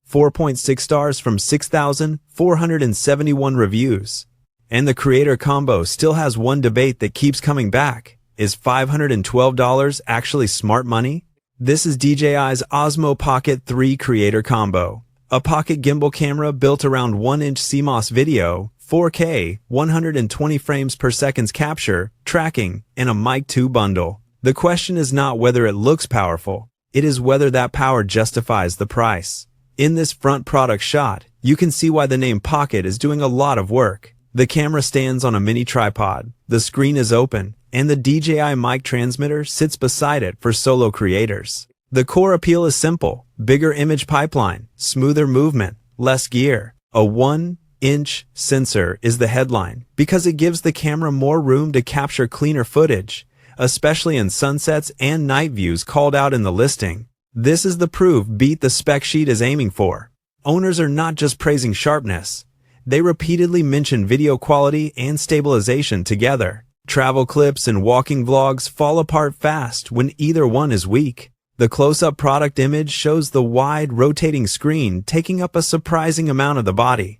4.6 stars from 6,471 reviews. And the creator combo still has one debate that keeps coming back. Is $512 actually smart money? This is DJI's Osmo Pocket 3 Creator Combo, a pocket gimbal camera built around 1-inch CMOS video, 4K, 120 frames per second capture, tracking, and a Mic 2 bundle. The question is not whether it looks powerful, it is whether that power justifies the price. In this front product shot, you can see why the name Pocket is doing a lot of work. The camera stands on a mini tripod, the screen is open, and the DJI Mic transmitter sits beside it for solo creators. The core appeal is simple: bigger image pipeline, smoother movement, less gear. A 1-inch sensor is the headline because it gives the camera more room to capture cleaner footage, especially in sunsets and night views called out in the listing. This is the proof beat the spec sheet is aiming for. Owners are not just praising sharpness, they repeatedly mention video quality and stabilization together. Travel clips and walking vlogs fall apart fast when either one is weak. The close-up product image shows the wide, rotating screen taking up a surprising amount of the body.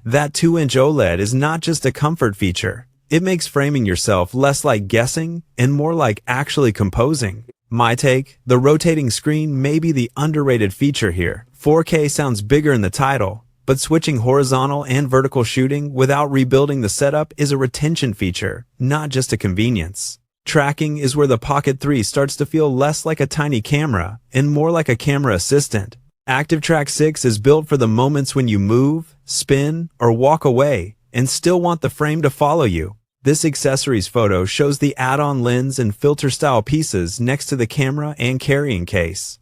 That 2-inch OLED is not just a comfort feature. It makes framing yourself less like guessing and more like actually composing. My take: the rotating screen may be the underrated feature here. 4K sounds bigger in the title, but switching horizontal and vertical shooting without rebuilding the setup is a retention feature, not just a convenience. Tracking is where the Pocket 3 starts to feel less like a tiny camera and more like a camera assistant. ActiveTrack 6 is built for the moments when you move, spin, or walk away and still want the frame to follow you. This accessories photo shows the add-on lens and filter-style pieces next to the camera and carrying case.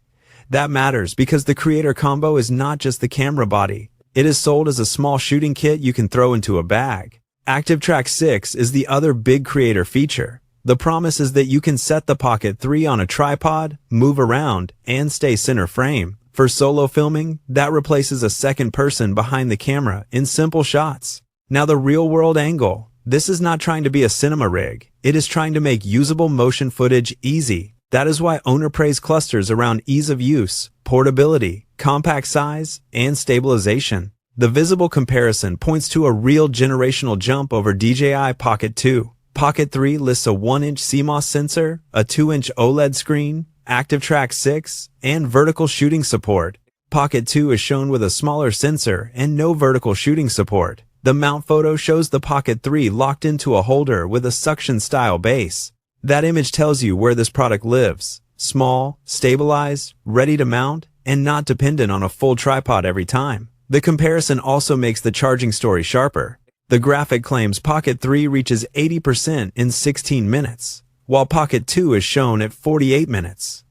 That matters because the creator combo is not just the camera body. It is sold as a small shooting kit you can throw into a bag. ActiveTrack 6 is the other big creator feature. The promise is that you can set the Pocket 3 on a tripod, move around, and stay center frame. For solo filming, that replaces a second person behind the camera in simple shots. Now the real-world angle. This is not trying to be a cinema rig. It is trying to make usable motion footage easy. That is why owner praise clusters around ease of use, portability, compact size, and stabilization. The visible comparison points to a real generational jump over DJI Pocket 2. Pocket 3 lists a 1-inch CMOS sensor, a 2-inch OLED screen, ActiveTrack 6, and vertical shooting support. Pocket 2 is shown with a smaller sensor and no vertical shooting support. The mount photo shows the Pocket 3 locked into a holder with a suction-style base. That image tells you where this product lives: small, stabilized, ready to mount, and not dependent on a full tripod every time. The comparison also makes the charging story sharper. The graphic claims Pocket 3 reaches 80% in 16 minutes, while Pocket 2 is shown at 48 minutes.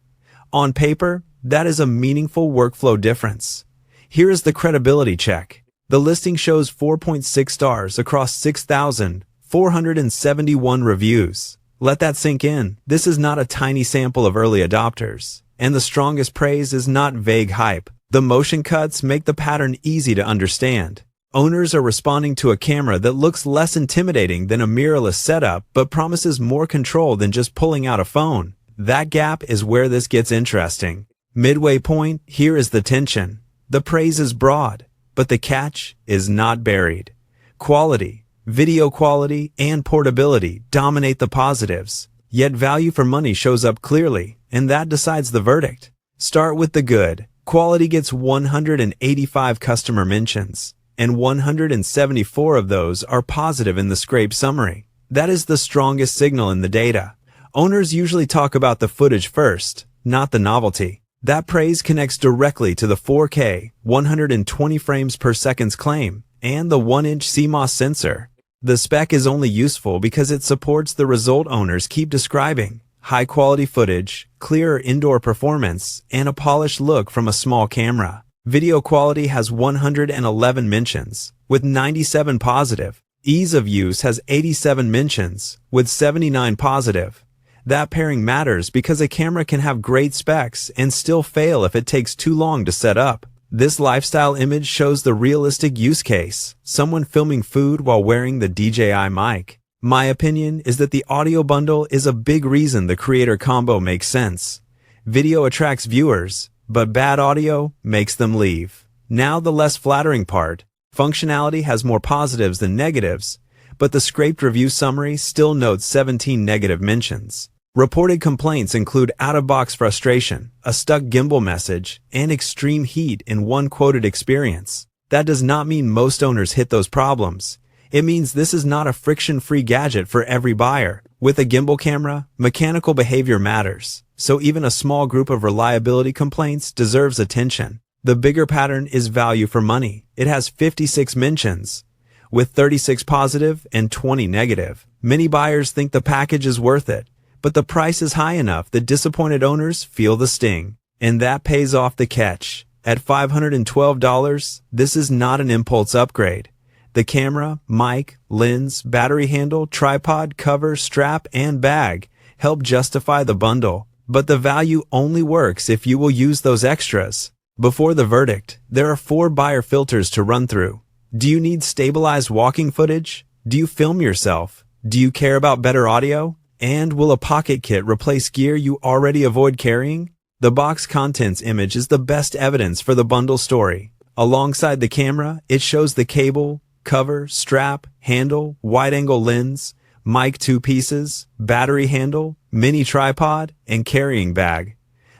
On paper, that is a meaningful workflow difference. Here is the credibility check. The listing shows 4.6 stars across 6,471 reviews. Let that sink in. This is not a tiny sample of early adopters. And the strongest praise is not vague hype. The motion cuts make the pattern easy to understand. Owners are responding to a camera that looks less intimidating than a mirrorless setup but promises more control than just pulling out a phone. That gap is where this gets interesting. Midway point, here is the tension. The praise is broad, but the catch is not buried. Quality, video quality, and portability dominate the positives, yet value for money shows up clearly, and that decides the verdict. Start with the good. Quality gets 185 customer mentions, and 174 of those are positive in the scrape summary. That is the strongest signal in the data. Owners usually talk about the footage first, not the novelty. That praise connects directly to the 4K, 120 frames per second claim, and the 1-inch CMOS sensor. The spec is only useful because it supports the result owners keep describing: high-quality footage, clearer indoor performance, and a polished look from a small camera. Video quality has 111 mentions, with 97 positive. Ease of use has 87 mentions, with 79 positive. That pairing matters because a camera can have great specs and still fail if it takes too long to set up. This lifestyle image shows the realistic use case: someone filming food while wearing the DJI Mic. My opinion is that the audio bundle is a big reason the creator combo makes sense. Video attracts viewers, but bad audio makes them leave. Now the less flattering part. Functionality has more positives than negatives, but the scraped review summary still notes 17 negative mentions. Reported complaints include out-of-box frustration, a stuck gimbal message, and extreme heat in one quoted experience. That does not mean most owners hit those problems. It means this is not a friction-free gadget for every buyer. With a gimbal camera, mechanical behavior matters, so even a small group of reliability complaints deserves attention. The bigger pattern is value for money. It has 56 mentions, with 36 positive and 20 negative. Many buyers think the package is worth it, but the price is high enough that disappointed owners feel the sting. And that pays off the catch. At $512, this is not an impulse upgrade. The camera, mic, lens, battery handle, tripod, cover, strap, and bag help justify the bundle. But the value only works if you will use those extras. Before the verdict, there are 4 buyer filters to run through. Do you need stabilized walking footage? Do you film yourself? Do you care about better audio? And will a pocket kit replace gear you already avoid carrying? The box contents image is the best evidence for the bundle story. Alongside the camera, it shows the cable, cover, strap, handle, wide-angle lens, mic 2 pieces, battery handle, mini tripod, and carrying bag.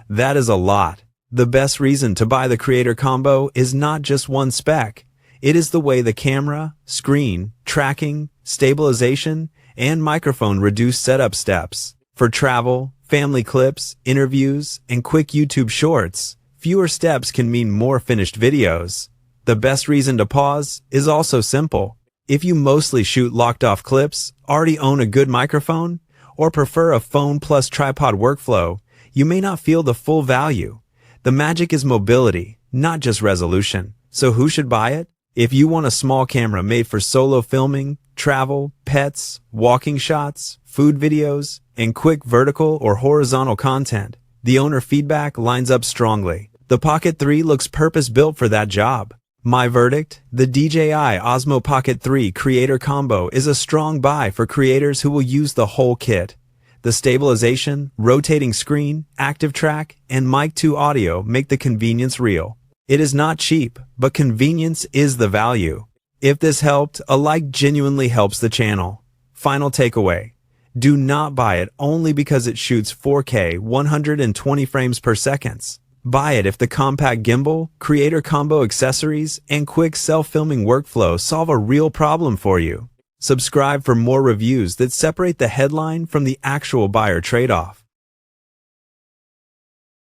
That is a lot. The best reason to buy the Creator Combo is not just one spec. It is the way the camera, screen, tracking, stabilization, and microphone reduce setup steps. For travel, family clips, interviews, and quick YouTube shorts, fewer steps can mean more finished videos. The best reason to pause is also simple. If you mostly shoot locked-off clips, already own a good microphone, or prefer a phone plus tripod workflow, you may not feel the full value. The magic is mobility, not just resolution. So who should buy it? If you want a small camera made for solo filming, travel, pets, walking shots, food videos, and quick vertical or horizontal content, the owner feedback lines up strongly. The Pocket 3 looks purpose-built for that job. My verdict? The DJI Osmo Pocket 3 Creator Combo is a strong buy for creators who will use the whole kit. The stabilization, rotating screen, active track, and mic 2 audio make the convenience real. It is not cheap, but convenience is the value. If this helped, a like genuinely helps the channel. Final takeaway. Do not buy it only because it shoots 4K 120 frames per second. Buy it if the compact gimbal, Creator Combo accessories, and quick self-filming workflow solve a real problem for you. Subscribe for more reviews that separate the headline from the actual buyer trade-off.